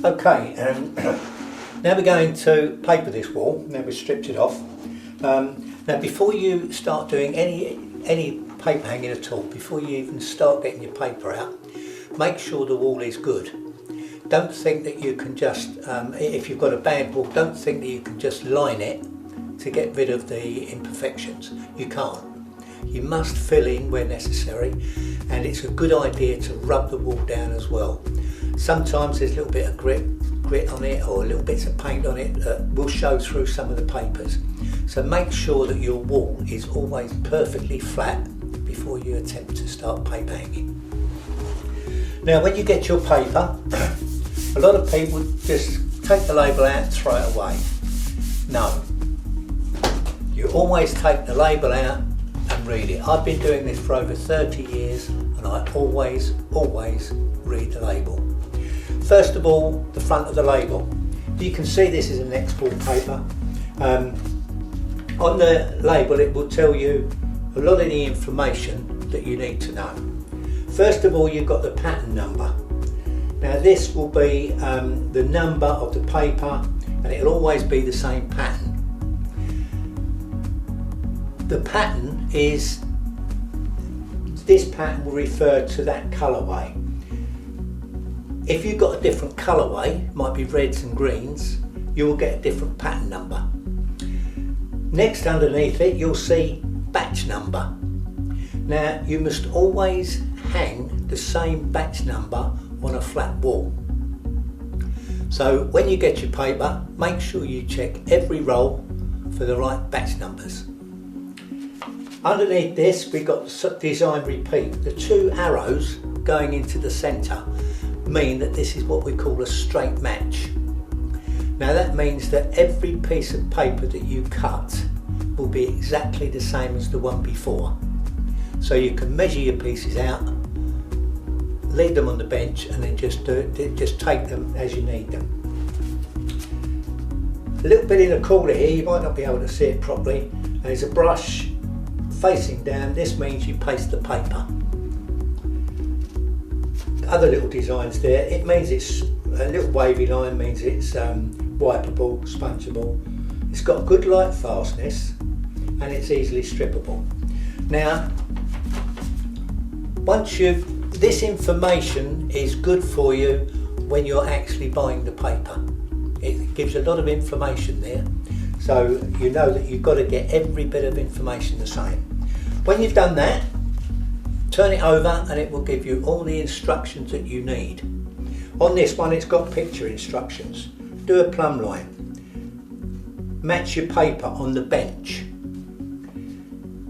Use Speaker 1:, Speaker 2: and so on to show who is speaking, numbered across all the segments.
Speaker 1: Okay, now we're going to paper this wall. Now we've stripped it off. Now before you start doing any paper hanging at all, before you even start getting your paper out, make sure the wall is good. Don't think that you can just, if you've got a bad wall, don't think that you can just line it to get rid of the imperfections. You can't. You must fill in where necessary, and it's a good idea to rub the wall down as well. Sometimes there's a little bit of grit on it, or little bits of paint on it that will show through some of the papers. So make sure that your wall is always perfectly flat before you attempt to start paper hanging. Now when you get your paper, a lot of people just take the label out and throw it away. No, you always take the label out and read it. I've been doing this for over 30 years and I always read the label. First of all, the front of the label. You can see this is an export paper. On the label it will tell you a lot of the information that you need to know. First of all, you've got the pattern number. Now this will be the number of the paper, and it'll always be the same pattern. The pattern is, this pattern will refer to that colourway. If you've got a different colourway, might be reds and greens, you will get a different pattern number. Next underneath it you'll see batch number. Now you must always hang the same batch number on a flat wall. So when you get your paper, make sure you check every roll for the right batch numbers. Underneath this we've got design repeat. The two arrows going into the centre mean that this is what we call a straight match. Now that means that every piece of paper that you cut will be exactly the same as the one before. So you can measure your pieces out, leave them on the bench, and then just take them as you need them. A little bit in the corner here, you might not be able to see it properly, and there's a brush facing down. This means you paste the paper. Other little designs there, it means it's a little wavy line, means it's wipeable, spongeable. It's got good light fastness and it's easily strippable. Now this information is good for you when you're actually buying the paper. It gives a lot of information there, so you know that you've got to get every bit of information the same. When you've done that, turn it over and it will give you all the instructions that you need. On this one it's got picture instructions. Do a plumb line. Match your paper on the bench.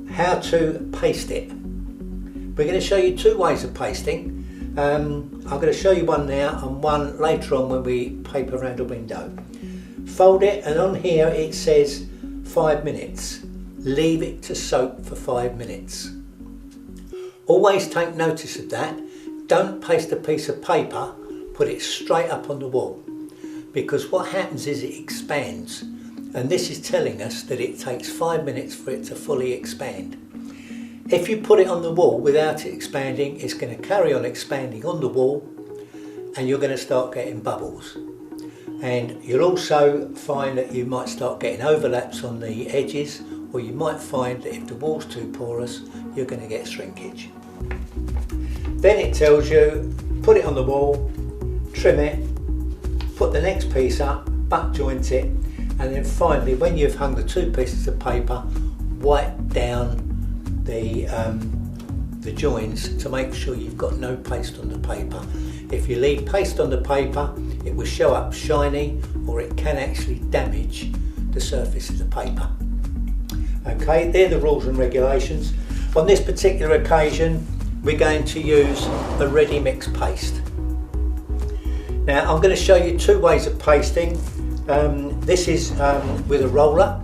Speaker 1: How to paste it. We're going to show you two ways of pasting. I'm going to show you one now and one later on when we paper around a window. Fold it, and on here it says 5 minutes. Leave it to soak for 5 minutes. Always take notice of that. Don't paste a piece of paper, put it straight up on the wall, because what happens is it expands, and this is telling us that it takes 5 minutes for it to fully expand. If you put it on the wall without it expanding, it's going to carry on expanding on the wall and you're going to start getting bubbles. And you'll also find that you might start getting overlaps on the edges, or you might find that if the wall's too porous, you're going to get shrinkage. Then it tells you, put it on the wall, trim it, put the next piece up, butt joint it, and then finally when you've hung the two pieces of paper, wipe down the joins to make sure you've got no paste on the paper. If you leave paste on the paper, it will show up shiny, or it can actually damage the surface of the paper. Okay, they're the rules and regulations. On this particular occasion, we're going to use a ready mix paste. Now I'm going to show you two ways of pasting. This is with a roller,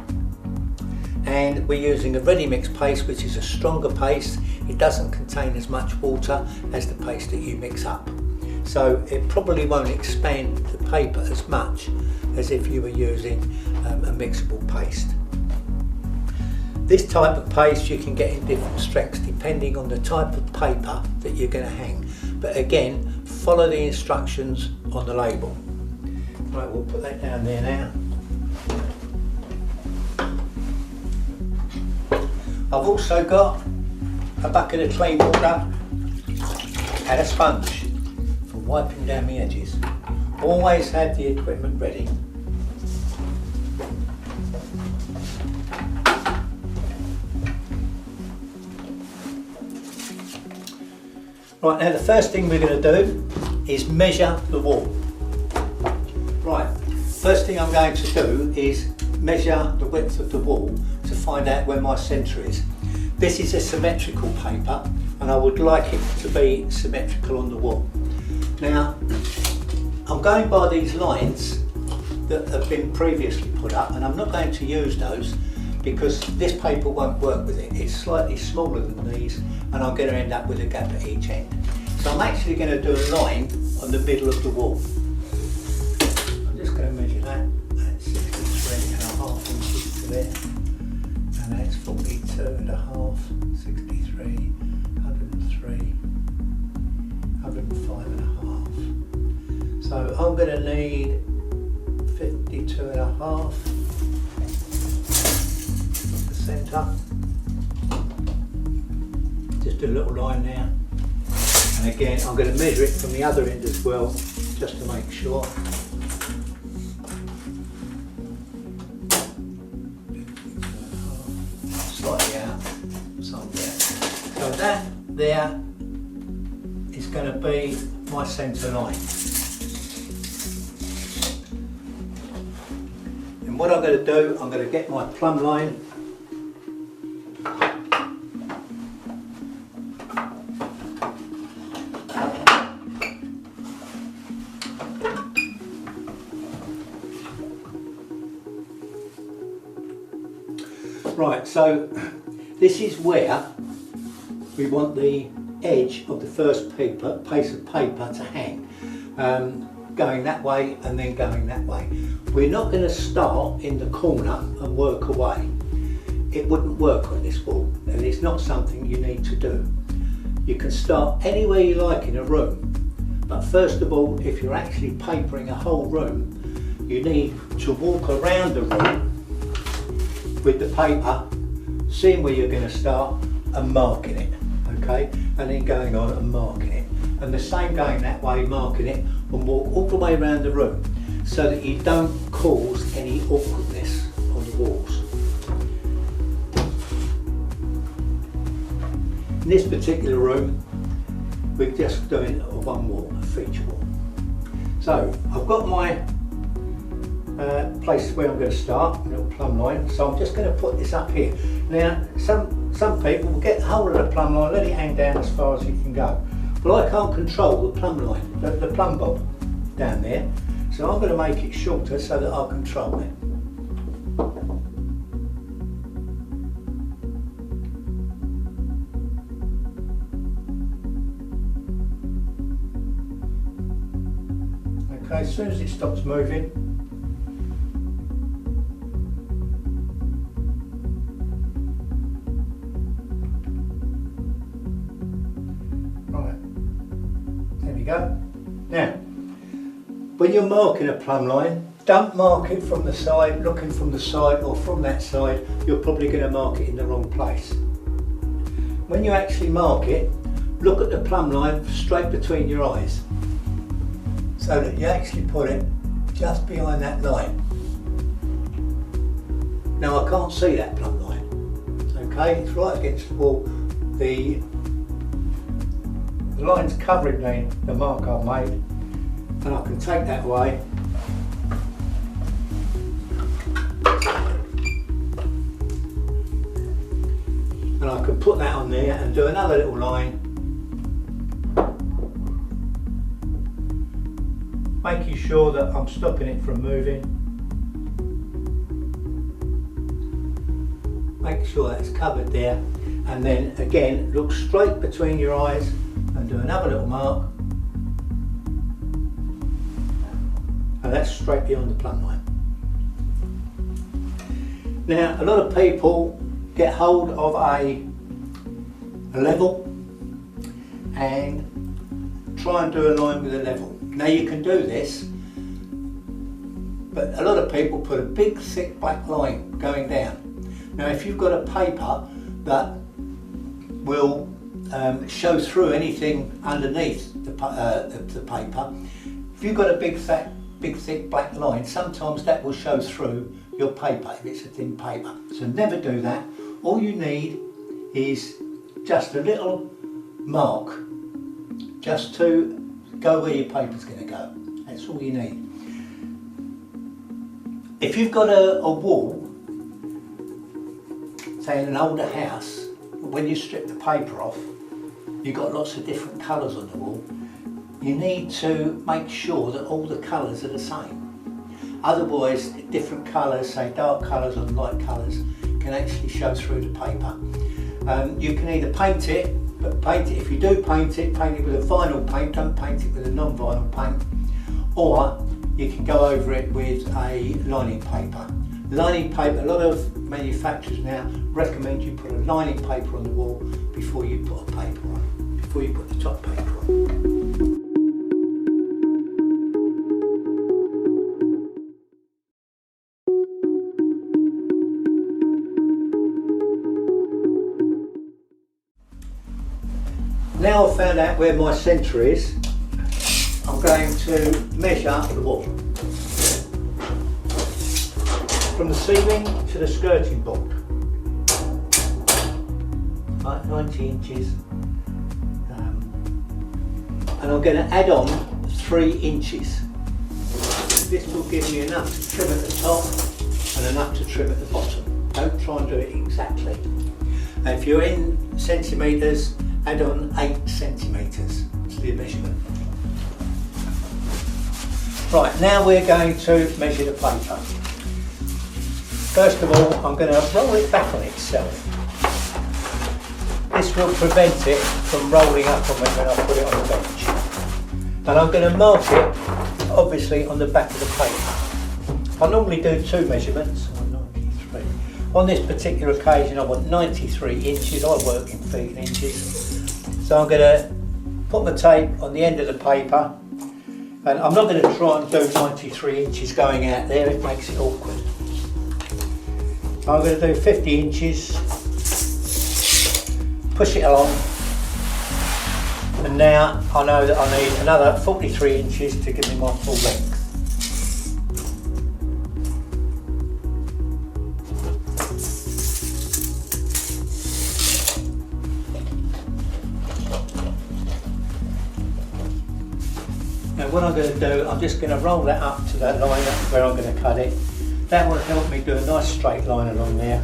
Speaker 1: and we're using a ready mix paste, which is a stronger paste. It doesn't contain as much water as the paste that you mix up, so it probably won't expand the paper as much as if you were using a mixable paste. This type of paste you can get in different strengths depending on the type of paper that you're going to hang, but again follow the instructions on the label. Right, we'll put that down there now. I've also got a bucket of clean water and a sponge for wiping down the edges. Always have the equipment ready. Right, now the first thing we're going to do is measure the wall. Right, first thing I'm going to do is measure the width of the wall to find out where my centre is. This is a symmetrical paper and I would like it to be symmetrical on the wall. Now, I'm going by these lines that have been previously put up, and I'm not going to use those because this paper won't work with it. It's slightly smaller than these and I'm going to end up with a gap at each end. So I'm actually going to do a line on the middle of the wall. I'm just going to measure that at 63.5 inches to there, and that's 42.5, 63, 103, 105.5. So I'm going to need 52.5 from the centre. Just a little line there. And again, I'm going to measure it from the other end as well, just to make sure. Slightly out, some there. So that there is going to be my centre line. And what I'm going to do, I'm going to get my plumb line. Right, so this is where we want the edge of the first piece of paper to hang, going that way and then going that way. We're not going to start in the corner and work away. It wouldn't work on this wall, and it's not something you need to do. You can start anywhere you like in a room, but first of all, if you're actually papering a whole room, you need to walk around the room with the paper, seeing where you're going to start and marking it, okay? And then going on and marking it. And the same going that way, marking it, and walk all the way around the room so that you don't cause any awkwardness on the walls. In this particular room, we're just doing a one wall, a feature wall. So I've got my place where I'm going to start, a little plumb line, so I'm just going to put this up here. Now some people will get hold of the plumb line, let it hang down as far as you can go. Well, I can't control the plumb line, the plumb bob down there, so I'm going to make it shorter so that I control it. Okay, as soon as it stops moving, go. Now, when you're marking a plumb line, don't mark it from the side, looking from the side or from that side. You're probably going to mark it in the wrong place. When you actually mark it, look at the plumb line straight between your eyes, so that you actually put it just behind that line. Now I can't see that plumb line, okay, it's right against the wall. The line's covering the mark I've made, and I can take that away and I can put that on there and do another little line, making sure that I'm stopping it from moving. Make sure that's covered there, and then again look straight between your eyes and do another little mark, and that's straight beyond the plumb line. Now a lot of people get hold of a level and try and do a line with a level. Now you can do this but a lot of people put a big thick black line going down. Now if you've got a paper that will show through anything underneath the paper, if you've got a big thick black line, sometimes that will show through your paper if it's a thin paper. So never do that. All you need is just a little mark just to go where your paper's going to go. That's all you need. If you've got a wall, say in an older house, when you strip the paper off, you've got lots of different colours on the wall. You need to make sure that all the colours are the same. Otherwise, different colours, say dark colours and light colours, can actually show through the paper. You can either paint it, but if you do paint it with a vinyl paint, don't paint it with a non-vinyl paint, or you can go over it with a lining paper. Lining paper, a lot of manufacturers now recommend you put a lining paper on the wall before you put a paper on, before you put the top paper on. Now I've found out where my centre is, I'm going to measure the wall. From the ceiling to the skirting board. Like 90 inches. And I'm going to add on 3 inches. This will give me enough to trim at the top and enough to trim at the bottom. Don't try and do it exactly. And if you're in centimetres, add on 8 centimetres to the measurement. Right, now we're going to measure the paper. First of all, I'm going to roll it back on itself. This will prevent it from rolling up on me when I put it on the bench. And I'm going to mark it, obviously, on the back of the paper. I normally do 2 measurements, 93. On this particular occasion, I want 93 inches. I work in feet and inches. So I'm going to put my tape on the end of the paper, and I'm not going to try and do 93 inches going out there, it makes it awkward. I'm going to do 50 inches, push it along, and now I know that I need another 43 inches to give me my full length. Now what I'm going to do, I'm just going to roll that up to that line up where I'm going to cut it. That will help me do a nice straight line along there.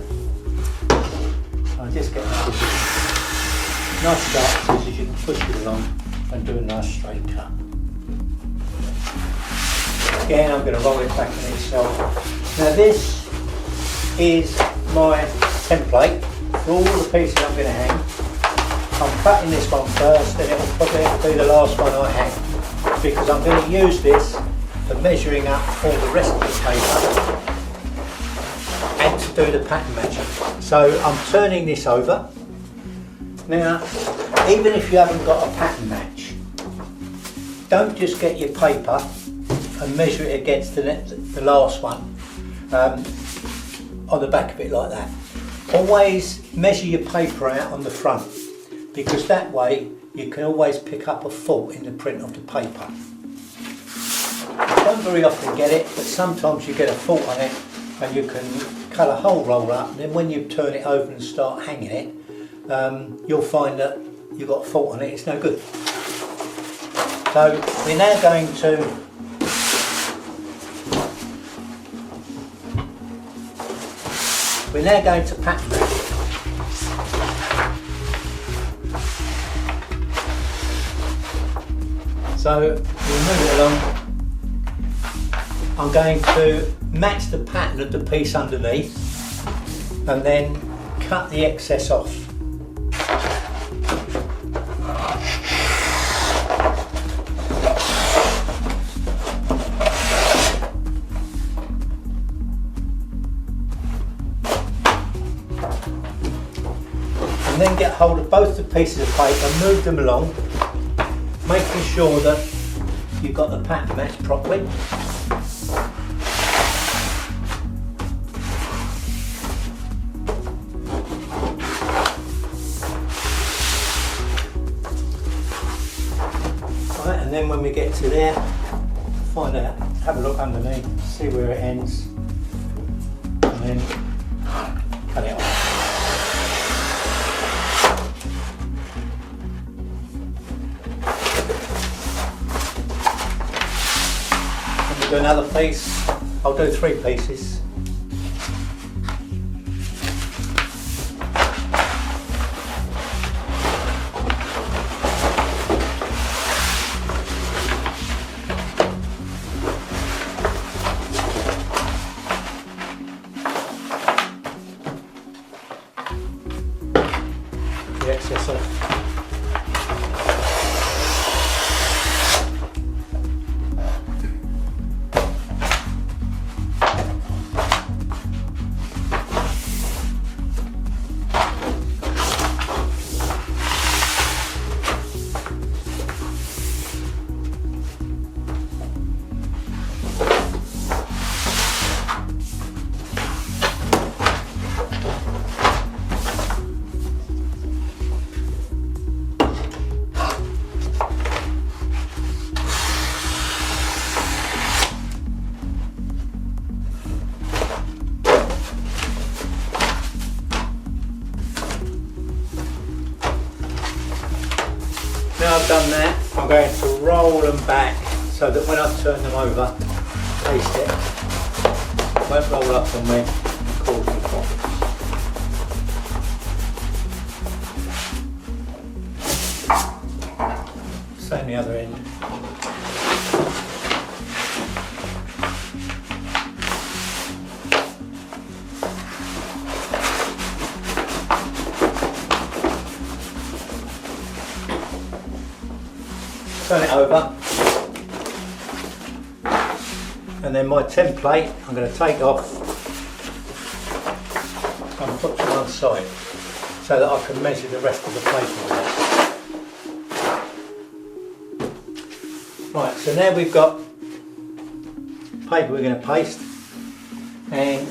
Speaker 1: I'll just get my scissors. Nice sharp scissors, you can push it along and do a nice straight cut. Again, I'm going to roll it back on itself. Now this is my template for all the pieces I'm going to hang. I'm cutting this one first, and it will probably be the last one I hang, because I'm going to use this for measuring up all the rest of the paper and to do the pattern matching. So I'm turning this over. Now, even if you haven't got a pattern match, don't just get your paper and measure it against the last one on the back of it like that. Always measure your paper out on the front, because that way you can always pick up a fault in the print of the paper. You don't very often get it, but sometimes you get a fault on it and you can cut a whole roll up, and then when you turn it over and start hanging it, you'll find that you've got a fault on it, it's no good. So we're now going to pattern match it. So we'll move it along. I'm going to match the pattern of the piece underneath and then cut the excess off. And then get hold of both the pieces of paper, move them along, making sure that you've got the pattern matched properly. and then when we get to there, find out, have a look underneath, see where it ends, and then cut it off. And we'll do another piece. I'll do 3 pieces. The excess off. Now I've done that, I'm going to roll them back so that when I turn them over, taste it won't roll up on me and cause me problems. Same the other end. Turn it over, and then my template I'm going to take off and put to one side so that I can measure the rest of the paper with it. Right, so now we've got paper we're going to paste, and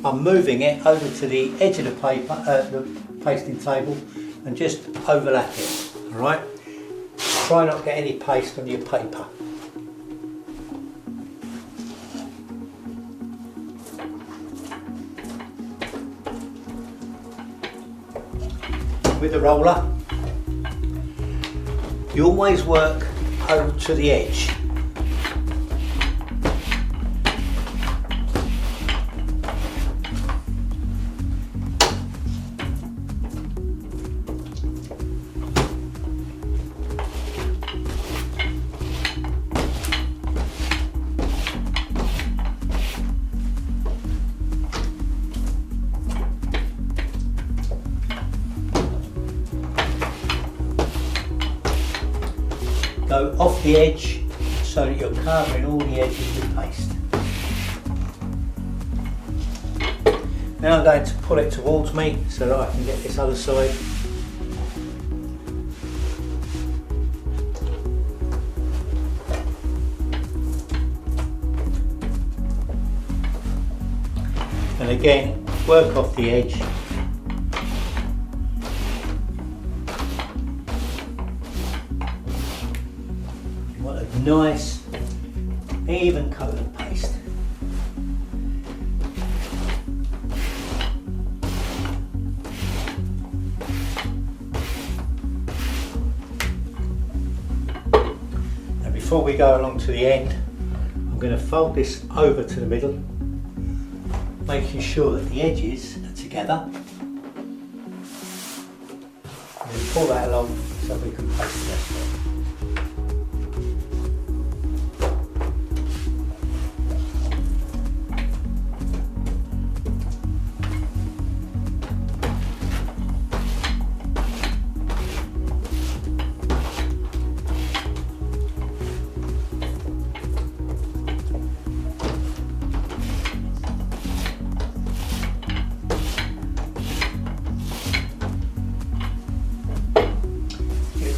Speaker 1: I'm moving it over to the edge of the paper, the pasting table, and just overlap it. All right. Try not to get any paste on your paper. With the roller, you always work over to the edge. Go off the edge so that you're covering all the edges with paste. Now I'm going to pull it towards me so that I can get this other side. And again, work off the edge. Nice, even coat of paste. Now before we go along to the end, I'm going to fold this over to the middle, making sure that the edges are together. And then pull that along so we can paste the rest of it.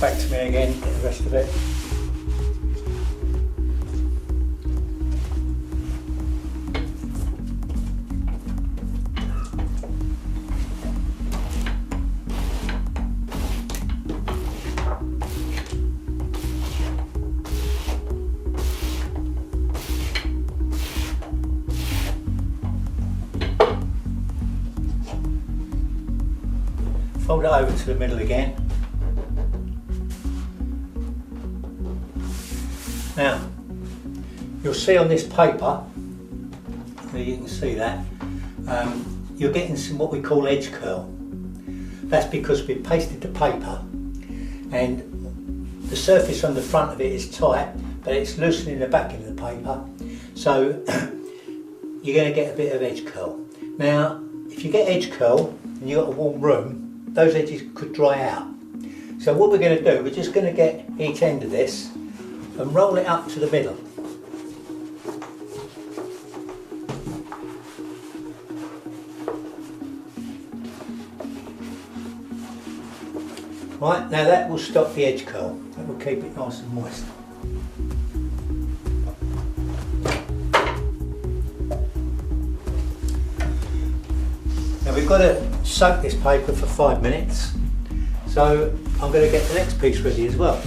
Speaker 1: Back to me again, get the rest of it. fold it over to the middle again. Now, you'll see on this paper, you can see that, you're getting some what we call edge curl. That's because we pasted the paper and the surface on the front of it is tight, but it's loosening the back of the paper, so you're going to get a bit of edge curl. Now, if you get edge curl and you've got a warm room, those edges could dry out. So what we're going to do, we're just going to get each end of this and roll it up to the middle. Right, now that will stop the edge curl. That will keep it nice and moist. Now we've got to soak this paper for 5 minutes, so I'm going to get the next piece ready as well.